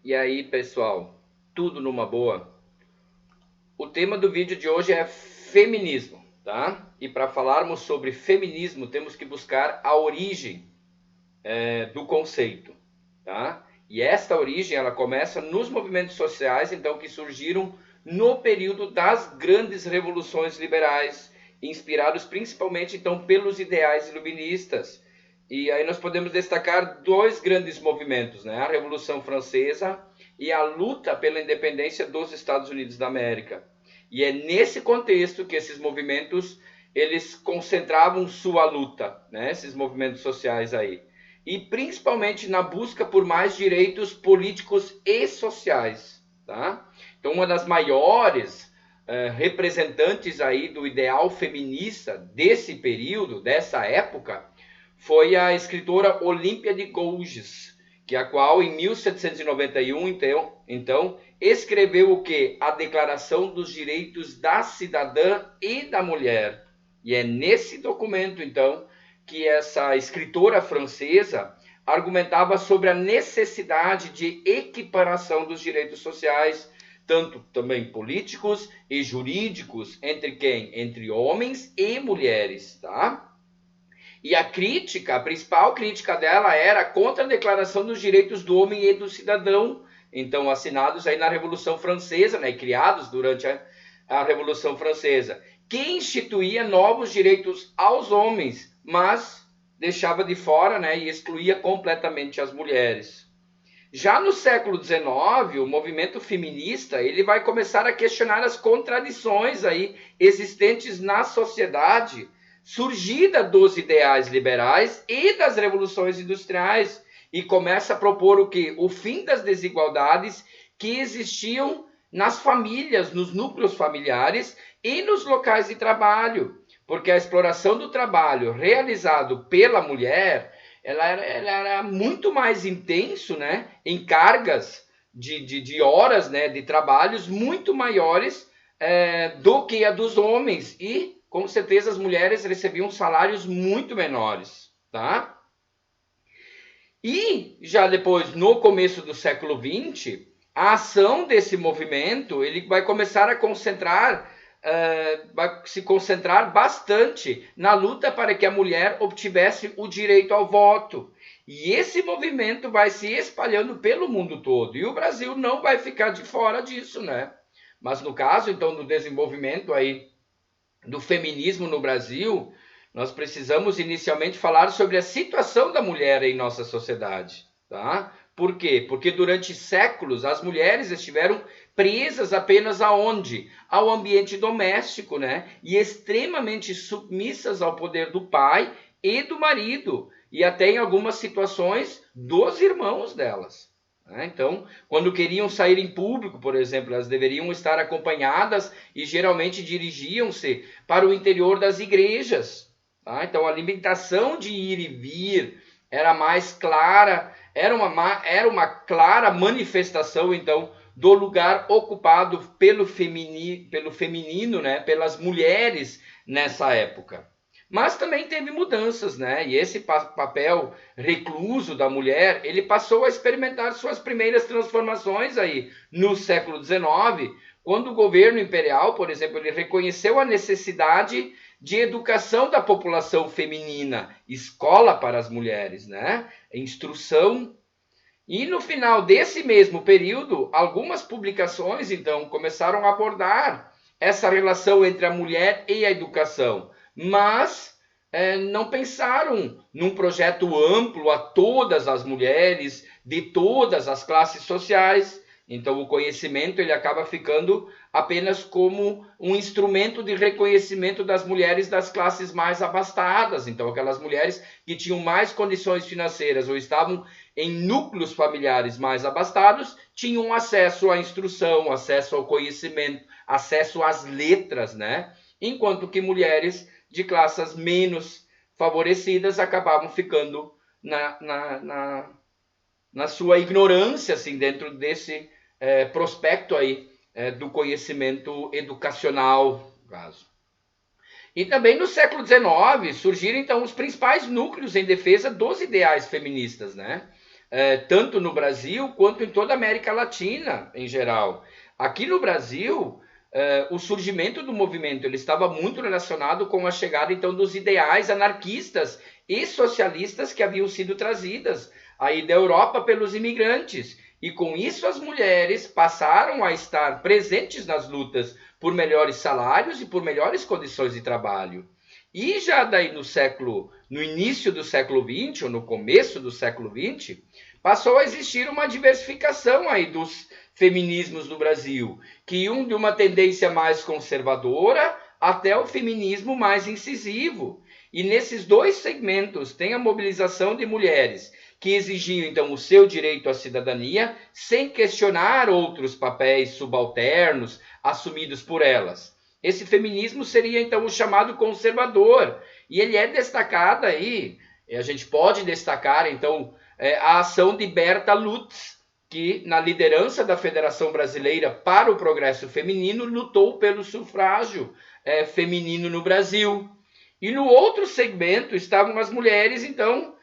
E aí, pessoal, tudo numa boa? O tema do vídeo de hoje é feminismo, tá? E para falarmos sobre feminismo, temos que buscar a origem do conceito, tá? E esta origem, ela começa nos movimentos sociais, então, que surgiram no período das grandes revoluções liberais, inspirados principalmente, então, pelos ideais iluministas. E aí nós podemos destacar dois grandes movimentos, né? A Revolução Francesa e a luta pela independência dos Estados Unidos da América. E é nesse contexto que esses movimentos eles concentravam sua luta, né? Esses movimentos sociais aí. E principalmente na busca por mais direitos políticos e sociais, tá? Então, uma das maiores representantes aí do ideal feminista desse período, dessa época, foi a escritora Olímpia de Gouges, que a qual em 1791 então escreveu o que? A Declaração dos Direitos da Cidadã e da Mulher. E é nesse documento então que essa escritora francesa argumentava sobre a necessidade de equiparação dos direitos sociais, tanto também políticos e jurídicos, entre quem? Entre homens e mulheres, tá? E a crítica, a principal crítica dela era contra a Declaração dos Direitos do Homem e do Cidadão, então assinados aí na Revolução Francesa, né, criados durante a Revolução Francesa, que instituía novos direitos aos homens, mas deixava de fora, né, e excluía completamente as mulheres. Já no século XIX, o movimento feminista ele vai começar a questionar as contradições aí existentes na sociedade, surgida dos ideais liberais e das revoluções industriais, e começa a propor o que? O fim das desigualdades que existiam nas famílias, nos núcleos familiares e nos locais de trabalho, porque a exploração do trabalho realizado pela mulher ela era muito mais intenso, né, em cargas de horas, né, de trabalhos muito maiores do que a dos homens, e com certeza as mulheres recebiam salários muito menores, tá? E já depois, no começo do século XX, a ação desse movimento ele vai começar a concentrar, vai se concentrar bastante na luta para que a mulher obtivesse o direito ao voto. E esse movimento vai se espalhando pelo mundo todo. E o Brasil não vai ficar de fora disso, né? Mas no caso, então, do desenvolvimento aí do feminismo no Brasil, nós precisamos inicialmente falar sobre a situação da mulher em nossa sociedade, tá? Por quê? Porque durante séculos as mulheres estiveram presas apenas aonde? Ao ambiente doméstico, né? E extremamente submissas ao poder do pai e do marido, e até em algumas situações dos irmãos delas. Então, quando queriam sair em público, por exemplo, elas deveriam estar acompanhadas e geralmente dirigiam-se para o interior das igrejas. Então, a limitação de ir e vir era mais clara, era uma clara manifestação, então, do lugar ocupado pelo feminino, né, pelas mulheres nessa época. Mas também teve mudanças, né? E esse papel recluso da mulher, ele passou a experimentar suas primeiras transformações aí no século XIX, quando o governo imperial, por exemplo, ele reconheceu a necessidade de educação da população feminina, escola para as mulheres, né? Instrução. E no final desse mesmo período, algumas publicações, então, começaram a abordar essa relação entre a mulher e a educação, mas não pensaram num projeto amplo a todas as mulheres, de todas as classes sociais. Então, o conhecimento ele acaba ficando apenas como um instrumento de reconhecimento das mulheres das classes mais abastadas. Então, aquelas mulheres que tinham mais condições financeiras ou estavam em núcleos familiares mais abastados, tinham acesso à instrução, acesso ao conhecimento, acesso às letras, né? Enquanto que mulheres de classes menos favorecidas acabavam ficando na sua ignorância, assim, dentro desse prospecto aí do conhecimento educacional, no caso. E também no século XIX surgiram então os principais núcleos em defesa dos ideais feministas, né? tanto no Brasil quanto em toda a América Latina em geral. Aqui no Brasil, o surgimento do movimento ele estava muito relacionado com a chegada então dos ideais anarquistas e socialistas que haviam sido trazidas aí da Europa pelos imigrantes. E com isso as mulheres passaram a estar presentes nas lutas por melhores salários e por melhores condições de trabalho. E já daí no início do século XX, ou no começo do século XX, passou a existir uma diversificação aí dos feminismos no Brasil, que iam de uma tendência mais conservadora até o feminismo mais incisivo. E nesses dois segmentos tem a mobilização de mulheres que exigiam então o seu direito à cidadania sem questionar outros papéis subalternos assumidos por elas. Esse feminismo seria então o chamado conservador, e ele é destacado aí, a gente pode destacar então a ação de Berta Lutz, que na liderança da Federação Brasileira para o Progresso Feminino lutou pelo sufrágio feminino no Brasil. E no outro segmento estavam as mulheres então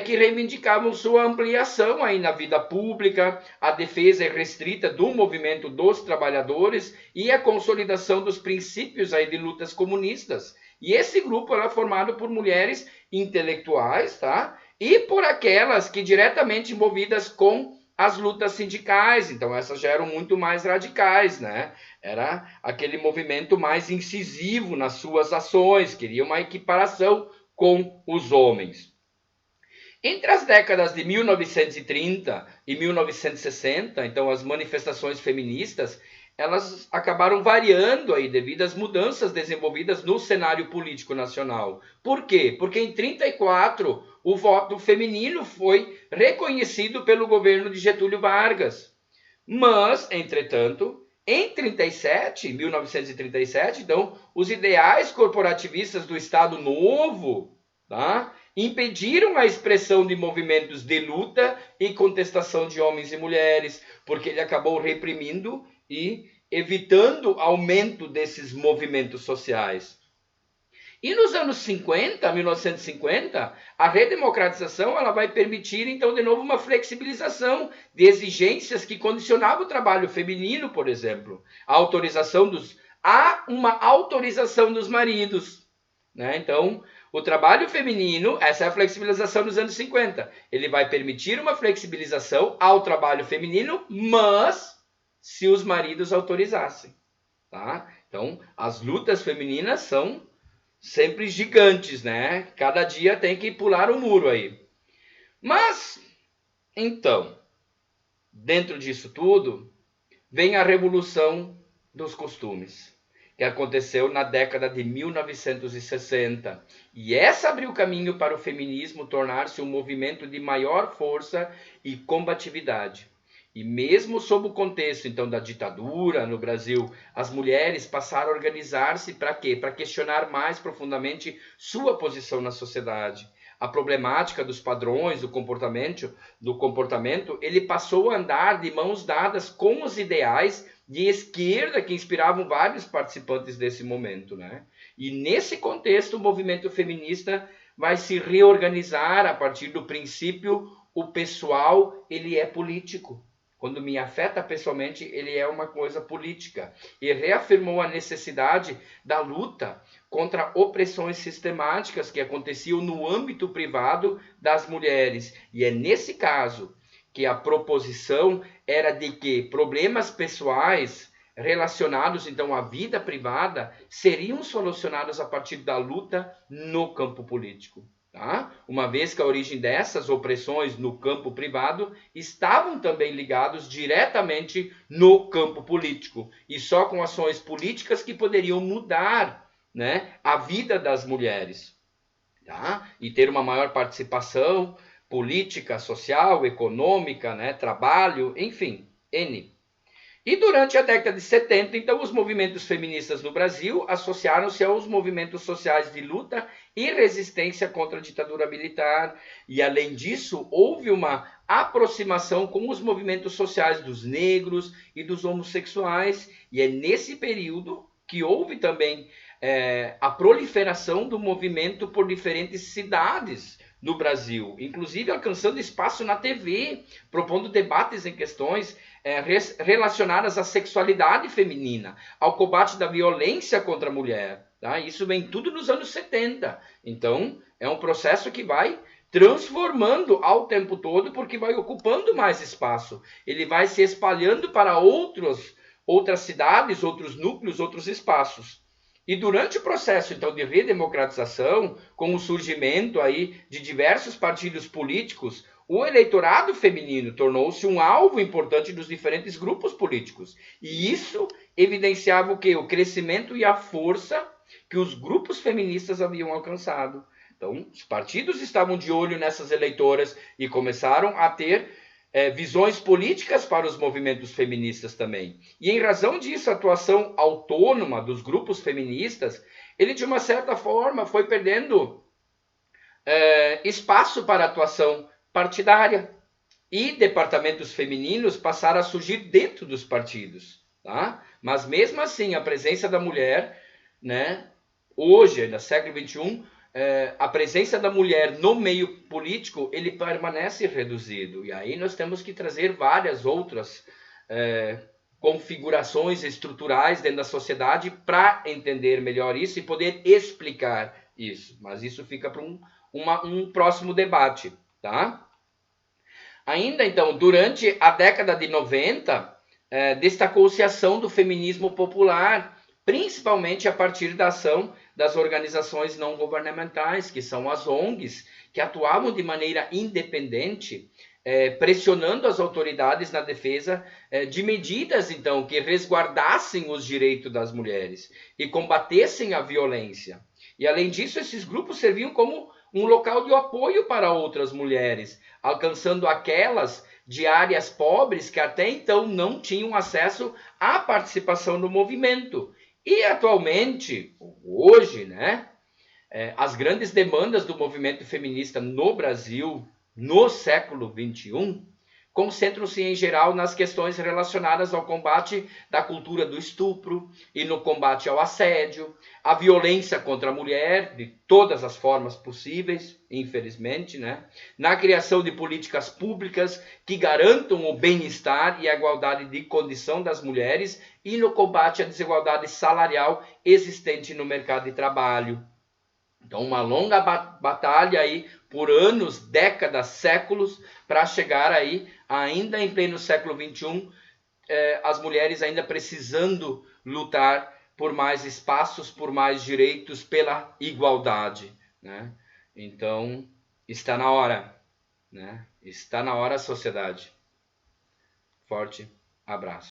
que reivindicavam sua ampliação aí na vida pública, a defesa irrestrita do movimento dos trabalhadores e a consolidação dos princípios aí de lutas comunistas. E esse grupo era formado por mulheres intelectuais, tá? E por aquelas que diretamente envolvidas com as lutas sindicais, então essas já eram muito mais radicais, né? Era aquele movimento mais incisivo nas suas ações, queria uma equiparação com os homens. Entre as décadas de 1930 e 1960, então as manifestações feministas, elas acabaram variando aí devido às mudanças desenvolvidas no cenário político nacional. Por quê? Porque em 34 o voto feminino foi reconhecido pelo governo de Getúlio Vargas. Mas, entretanto, em 1937, então, os ideais corporativistas do Estado Novo, tá, impediram a expressão de movimentos de luta e contestação de homens e mulheres, porque ele acabou reprimindo e evitando aumento desses movimentos sociais. E nos anos 50, 1950, a redemocratização ela vai permitir, então, de novo, uma flexibilização de exigências que condicionavam o trabalho feminino, por exemplo. Há uma autorização dos maridos, né? Então, o trabalho feminino, essa é a flexibilização dos anos 50. Ele vai permitir uma flexibilização ao trabalho feminino, mas se os maridos autorizassem, tá? Então, as lutas femininas são sempre gigantes, né? Cada dia tem que pular um muro aí. Mas, então, dentro disso tudo, vem a revolução dos costumes, que aconteceu na década de 1960. E essa abriu caminho para o feminismo tornar-se um movimento de maior força e combatividade. E mesmo sob o contexto então da ditadura no Brasil, as mulheres passaram a organizar-se para quê? Para questionar mais profundamente sua posição na sociedade. A problemática dos padrões do comportamento, ele passou a andar de mãos dadas com os ideais de esquerda que inspiravam vários participantes desse momento, né? E nesse contexto, o movimento feminista vai se reorganizar a partir do princípio o pessoal, ele é político. Quando me afeta pessoalmente, ele é uma coisa política. E reafirmou a necessidade da luta contra opressões sistemáticas que aconteciam no âmbito privado das mulheres. E é nesse caso que a proposição era de que problemas pessoais relacionados então à vida privada seriam solucionados a partir da luta no campo político. Tá? Uma vez que a origem dessas opressões no campo privado estavam também ligados diretamente no campo político, e só com ações políticas que poderiam mudar, né, a vida das mulheres, tá? E ter uma maior participação política, social, econômica, né, trabalho, enfim, N. E durante a década de 70, então, os movimentos feministas no Brasil associaram-se aos movimentos sociais de luta e resistência contra a ditadura militar. E, além disso, houve uma aproximação com os movimentos sociais dos negros e dos homossexuais. E é nesse período que houve também a proliferação do movimento por diferentes cidades no Brasil, inclusive alcançando espaço na TV, propondo debates em questões relacionadas à sexualidade feminina, ao combate da violência contra a mulher. Tá? Isso vem tudo nos anos 70. Então, é um processo que vai transformando ao tempo todo, porque vai ocupando mais espaço. Ele vai se espalhando para outras cidades, outros núcleos, outros espaços. E durante o processo, então, de redemocratização, com o surgimento aí de diversos partidos políticos, o eleitorado feminino tornou-se um alvo importante dos diferentes grupos políticos. E isso evidenciava o quê? O crescimento e a força que os grupos feministas haviam alcançado. Então, os partidos estavam de olho nessas eleitoras e começaram a ter visões políticas para os movimentos feministas também. E em razão disso, a atuação autônoma dos grupos feministas, ele de uma certa forma foi perdendo espaço para atuação partidária. E departamentos femininos passaram a surgir dentro dos partidos. Tá? Mas mesmo assim, a presença da mulher, né, hoje, no século XXI, a presença da mulher no meio político, ele permanece reduzido. E aí nós temos que trazer várias outras configurações estruturais dentro da sociedade para entender melhor isso e poder explicar isso. Mas isso fica para um próximo debate. Tá? Ainda então, durante a década de 90, destacou-se a ação do feminismo popular, principalmente a partir da ação das organizações não governamentais, que são as ONGs, que atuavam de maneira independente, pressionando as autoridades na defesa de medidas, então, que resguardassem os direitos das mulheres e combatessem a violência. E, além disso, esses grupos serviam como um local de apoio para outras mulheres, alcançando aquelas de áreas pobres que até então não tinham acesso à participação no movimento. E atualmente, hoje, né, as grandes demandas do movimento feminista no Brasil, no século XXI, concentram-se em geral nas questões relacionadas ao combate da cultura do estupro e no combate ao assédio, a violência contra a mulher, de todas as formas possíveis, infelizmente, né? Na criação de políticas públicas que garantam o bem-estar e a igualdade de condição das mulheres e no combate à desigualdade salarial existente no mercado de trabalho. Então, uma longa batalha aí por anos, décadas, séculos, para chegar aí, ainda em pleno século XXI, as mulheres ainda precisando lutar por mais espaços, por mais direitos, pela igualdade. Né? Então, está na hora. Né? Está na hora, sociedade. Forte abraço.